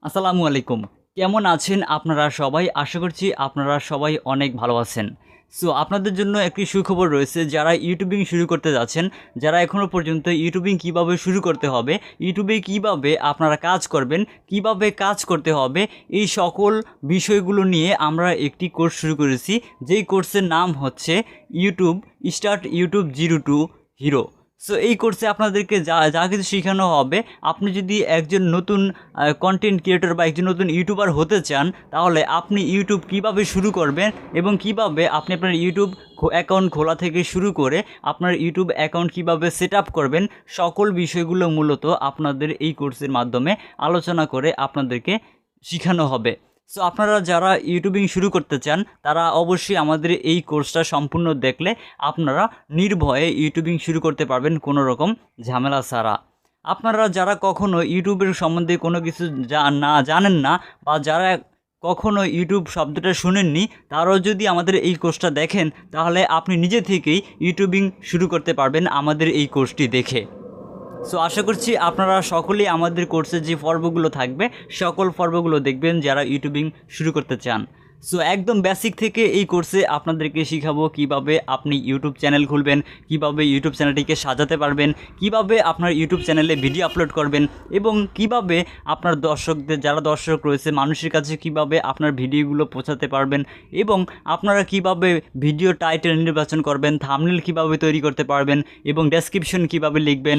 আসসালামু আলাইকুম। কেমন আছেন আপনারা সবাই? আশা করছি আপনারা সবাই অনেক ভালো আছেন। সো আপনাদের জন্য একটি সুখবর রয়েছে, যারা ইউটিউবিং শুরু করতে যাচ্ছেন, যারা এখনও পর্যন্ত ইউটিউবিং কিভাবে শুরু করতে হবে, ইউটিউবে কিভাবে আপনারা কাজ করবেন, কিভাবে কাজ করতে হবে, এই সকল বিষয়গুলো নিয়ে আমরা একটি কোর্স শুরু করেছি। যেই কোর্সের নাম হচ্ছে start YouTube zero two hero. So এই কোর্সে আপনাদেরকে যা কিছু শেখানো হবে, আপনি যদি একজন নতুন কন্টেন্ট ক্রিয়েটর বা একজন নতুন ইউটিউবার হতে চান, তাহলে আপনি ইউটিউব কিভাবে শুরু করবেন এবং কিভাবে আপনি আপনার ইউটিউব অ্যাকাউন্ট খোলা থেকে শুরু করে আপনার ইউটিউব অ্যাকাউন্ট কিভাবে সেট আপ করবেন, সকল বিষয়গুলো মূলত আপনাদের এই কোর্সের মাধ্যমে আলোচনা করে আপনাদেরকে শেখানো হবে। সো আপনারা যারা ইউটিউবিং শুরু করতে চান, তারা অবশ্যই আমাদের এই কোর্সটা সম্পূর্ণ দেখলে আপনারা নির্ভয়ে ইউটিউবিং শুরু করতে পারবেন কোনো রকম ঝামেলা ছাড়া। আপনারা যারা কখনো ইউটিউবের সম্বন্ধে কোনো কিছু জানেন না, বা যারা কখনো ইউটিউব শব্দটা শুনেননি, তারাও যদি আমাদের এই কোর্সটা দেখেন, তাহলে আপনি নিজে থেকেই ইউটিউবিং শুরু করতে পারবেন আমাদের এই কোর্সটি দেখে। সো আশা করছি আপনারা সকলেই আমাদের কোর্সে যে পর্বগুলো থাকবে, সকল পর্বগুলো দেখবেন যারা ইউটিউবিং শুরু করতে চান। সো একদম বেসিক থেকে এই কোর্সে আপনাদেরকে শেখাবো কিভাবে আপনি ইউটিউব চ্যানেল খুলবেন, কিভাবে ইউটিউব চ্যানেলটিকে সাজাতে পারবেন, কিভাবে আপনার ইউটিউব চ্যানেলে ভিডিও আপলোড করবেন, এবং কিভাবে আপনার যারা দর্শক রয়েছে মানুষের কাছে কিভাবে আপনার ভিডিওগুলো পৌঁছাতে পারবেন, এবং আপনারা কিভাবে ভিডিও টাইটেল নির্বাচন করবেন, থাম্বনেল কিভাবে তৈরি করতে পারবেন, এবং ডেসক্রিপশন কিভাবে লিখবেন,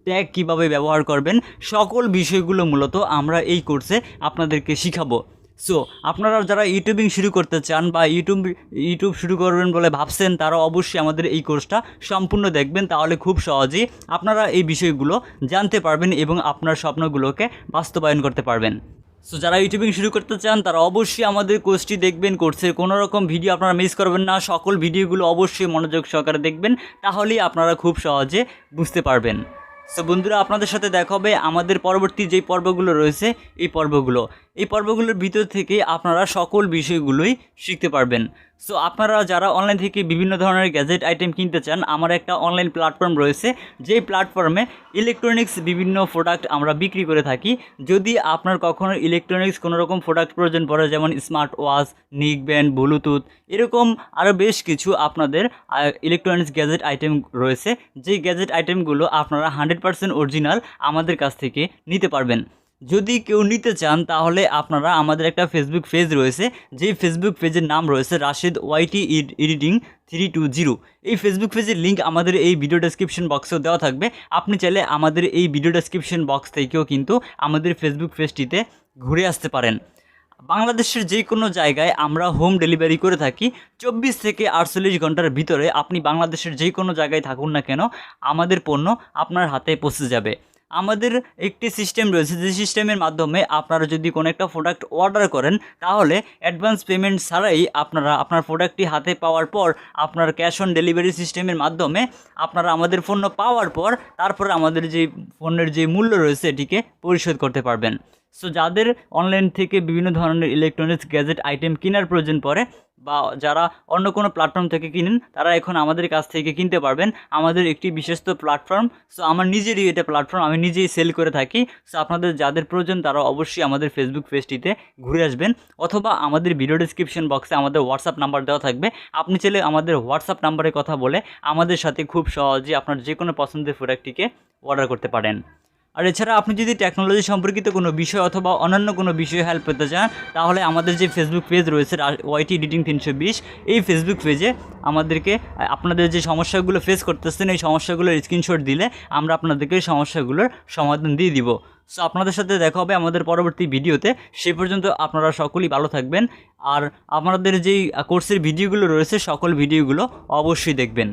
ট্যাগ কিভাবে ব্যবহার করবেন, সকল বিষয়গুলো মূলত আমরা এই কোর্সে আপনাদেরকে শিখাবো। সো আপনারা যারা ইউটিউবিং শুরু করতে চান বা ইউটিউব শুরু করবেন বলে ভাবছেন, তারা অবশ্যই আমাদের এই কোর্সটা সম্পূর্ণ দেখবেন, তাহলে খুব সহজেই আপনারা এই বিষয়গুলো জানতে পারবেন এবং আপনার স্বপ্নগুলোকে বাস্তবায়ন করতে পারবেন। সো যারা ইউটিউবিং শুরু করতে চান, তারা অবশ্যই আমাদের কোর্সটি দেখবেন। কোর্সের কোনো রকম ভিডিও আপনারা মিস করবেন না, সকল ভিডিওগুলো অবশ্যই মনোযোগ সহকারে দেখবেন, তাহলেই আপনারা খুব সহজে বুঝতে পারবেন। সো বন্ধুরা, আপনাদের সাথে দেখা হবে আমাদের পরবর্তী যেই পর্বগুলো রয়েছে, এই পর্বগুলোর ভিতর থেকে আপনারা সকল বিষয়গুলোই শিখতে পারবেন। সো আপনারা যারা অনলাইন থেকে বিভিন্ন ধরনের গ্যাজেট আইটেম কিনতে চান, আমার একটা অনলাইন প্ল্যাটফর্ম রয়েছে, যেই প্ল্যাটফর্মে ইলেকট্রনিক্স বিভিন্ন প্রোডাক্ট আমরা বিক্রি করে থাকি। যদি আপনার কখনো ইলেকট্রনিক্স কোনো রকম প্রোডাক্ট প্রয়োজন পড়ে, যেমন স্মার্ট ওয়াচ, নিক ব্যান্ড, ব্লুটুথ, এরকম আরও বেশ কিছু আপনাদের ইলেকট্রনিক্স গ্যাজেট আইটেম রয়েছে, যেই গ্যাজেট আইটেমগুলো আপনারা 100% অরিজিনাল আমাদের কাছ থেকে নিতে পারবেন। যদি কেউ নিতে চান, তাহলে আপনারা আমাদের একটা ফেসবুক পেজ রয়েছে, যেই ফেসবুক পেজের নাম রয়েছে রাশেদ ওয়াইটি এডিটিং 320। এই ফেসবুক পেজের লিঙ্ক আমাদের এই ভিডিও ডেসক্রিপশন বক্সেও দেওয়া থাকবে। আপনি চাইলে আমাদের এই ভিডিও ডেসক্রিপশন বক্স থেকেও কিন্তু আমাদের ফেসবুক পেজটিতে ঘুরে আসতে পারেন। বাংলাদেশের যে কোনো জায়গায় আমরা হোম ডেলিভারি করে থাকি। 24 থেকে 48 ঘন্টার ভিতরে আপনি বাংলাদেশের যে কোনো জায়গায় থাকুন না কেন, আমাদের পণ্য আপনার হাতে পৌঁছে যাবে। আমাদের একটি সিস্টেম রয়েছে, যে সিস্টেমের মাধ্যমে আপনারা যদি কোনো একটা প্রোডাক্ট অর্ডার করেন, তাহলে অ্যাডভান্স পেমেন্ট ছাড়াই আপনারা আপনার প্রোডাক্টটি হাতে পাওয়ার পর আপনার ক্যাশ অন ডেলিভারি সিস্টেমের মাধ্যমে আপনারা আমাদের পণ্য পাওয়ার পর তারপরে আমাদের যে পণ্যের যে মূল্য রয়েছে এটিকে পরিশোধ করতে পারবেন। সো যাদের অনলাইন থেকে বিভিন্ন ধরনের ইলেকট্রনিক্স গ্যাজেট আইটেম কেনার প্রয়োজন পড়ে, বা যারা অন্য কোনো প্ল্যাটফর্ম থেকে কিনেন, তারা এখন আমাদের কাছ থেকে কিনতে পারবেন। আমাদের একটি বিশ্বস্ত প্ল্যাটফর্ম। সো আমার নিজেরই এটা প্ল্যাটফর্ম, আমি নিজেই সেল করে থাকি। সো আপনাদের যাদের প্রয়োজন, তারা অবশ্যই আমাদের ফেসবুক পেজটিতে ঘুরে আসবেন, অথবা আমাদের ভিডিও ডেসক্রিপশন বক্সে আমাদের হোয়াটসঅ্যাপ নাম্বার দেওয়া থাকবে। আপনি চাইলে আমাদের হোয়াটসঅ্যাপ নাম্বারে কথা বলে আমাদের সাথে খুব সহজেই আপনার যে কোনো পছন্দের প্রোডাক্টটিকে অর্ডার করতে পারেন। আর এছাড়া আপনি যদি টেকনোলজি সম্পর্কিত কোনো বিষয় অথবা অন্যান্য কোনো বিষয়ে হেল্প পেতে চান, তাহলে আমাদের যে ফেসবুক পেজ রয়েছে ওয়াইটি এডিটিং 320, এই ফেসবুক পেজে আমাদেরকে আপনাদের যে সমস্যাগুলো ফেস করতেছেন, এই সমস্যাগুলোর স্ক্রিনশট দিলে আমরা আপনাদেরকে এই সমস্যাগুলোর সমাধান দিয়ে দিব। সো আপনাদের সাথে দেখা হবে আমাদের পরবর্তী ভিডিওতে। সেই পর্যন্ত আপনারা সকলেই ভালো থাকবেন, আর আমাদের যেই কোর্সের ভিডিওগুলো রয়েছে, সকল ভিডিওগুলো অবশ্যই দেখবেন।